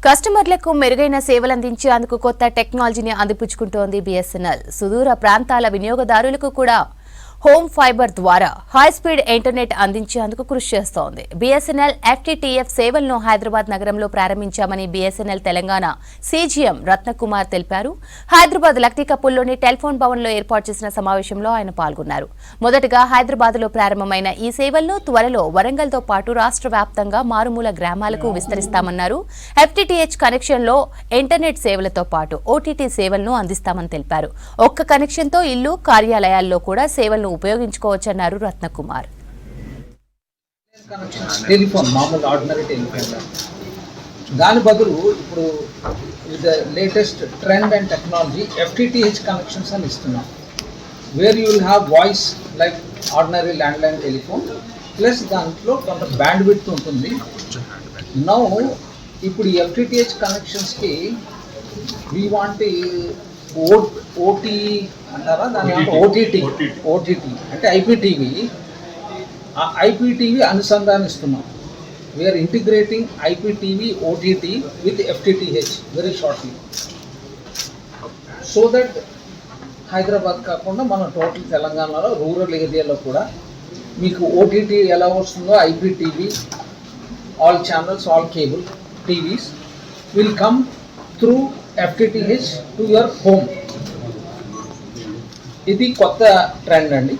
కస్టమర్లకు మెరుగైన సేవలందించేందుకు కొత్త టెక్నాలజీని అందిపుచ్చుకుంటోంది బీఎస్ఎన్ఎల్. సుదూర ప్రాంతాల వినియోగదారులకు కూడా హోమ్ ఫైబర్ ద్వారా హై స్పీడ్ ఇంటర్నెట్ అందించేందుకు కృషి చేస్తోంది. బీఎస్ఎన్ఎల్ ఎఫ్టీటీఎఫ్ సేవలను హైదరాబాద్ నగరంలో ప్రారంభించామని బీఎస్ఎన్ఎల్ తెలంగాణ సీజీఎం రత్నకుమార్ తెలిపారు. హైదరాబాద్ లక్టీకపూల్లోని టెలిఫోన్ భవన్లో ఏర్పాటు చేసిన సమావేశంలో ఆయన పాల్గొన్నారు. మొదటగా హైదరాబాద్లో ప్రారంభమైన ఈ సేవలను త్వరలో వరంగల్తో పాటు రాష్ట్ర వ్యాప్తంగా మారుమూల గ్రామాలకు విస్తరిస్తామన్నారు. ఎఫ్టీటీహెచ్ కనెక్షన్లో ఇంటర్నెట్ సేవలతో పాటు ఓటీటీ సేవలను అందిస్తామని తెలిపారు. ఒక్క కనెక్షన్తో ఇల్లు, కార్యాలయాల్లో కూడా సేవలను ఉపయోగించుకోవచ్చన్నారు రత్నకుమార్. టెలిఫోన్ మామూలు ఆర్డినరీ టెలిఫోన్ దాని బదులు ఇప్పుడు latest trend and technology FTTH connections అని ఇస్తున్నాం. Where you will have voice like ordinary landline telephone plus దాంట్లో కొంత బ్యాండ్ విడ్త్ ఉంటుంది. నౌ ఇప్పుడు ఈ ఎఫ్టీటీహెచ్ కనెక్షన్స్కి వీ వాంట్ ఓటీ అంటారా దాని ఓటీటీ అంటే ఐపీటీవీ. ఆ ఐపీటీవీ అనుసంధానిస్తున్నాం. We're integrating IPTV OTT with FTTH very shortly, so that Hyderabad కాకుండా మన టోటల్ తెలంగాణలో రూరల్ ఏరియాలో కూడా మీకు ఓటీటీ ఎలా వస్తుందో IPTV all channels all cable TVs will come through FTTH to your home. ఇది కొత్త ట్రెండ్ అండి.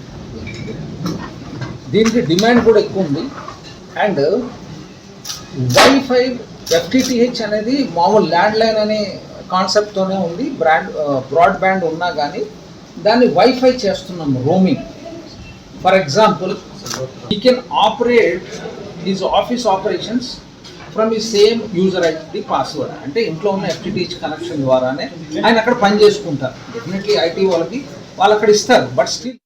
దీనికి డిమాండ్ కూడా ఎక్కువ ఉంది. అండ్ వైఫై FTTH అనేది మామూలు ల్యాండ్లైన్ అనే కాన్సెప్ట్తోనే ఉంది. బ్రాడ్బ్యాండ్ ఉన్నా కానీ దాన్ని వైఫై చేస్తున్నాం roaming. For example you can operate his office operations from ఈ సేమ్ యూజర్ ఐడి పాస్వర్డ్. అంటే ఇంట్లో ఉన్న FTTH కనెక్షన్ ద్వారానే ఆయన అక్కడ పని చేసుకుంటారు. డెఫినెట్లీ ఐటీ వాళ్ళు అక్కడ ఇస్తారు, బట్ స్టిల్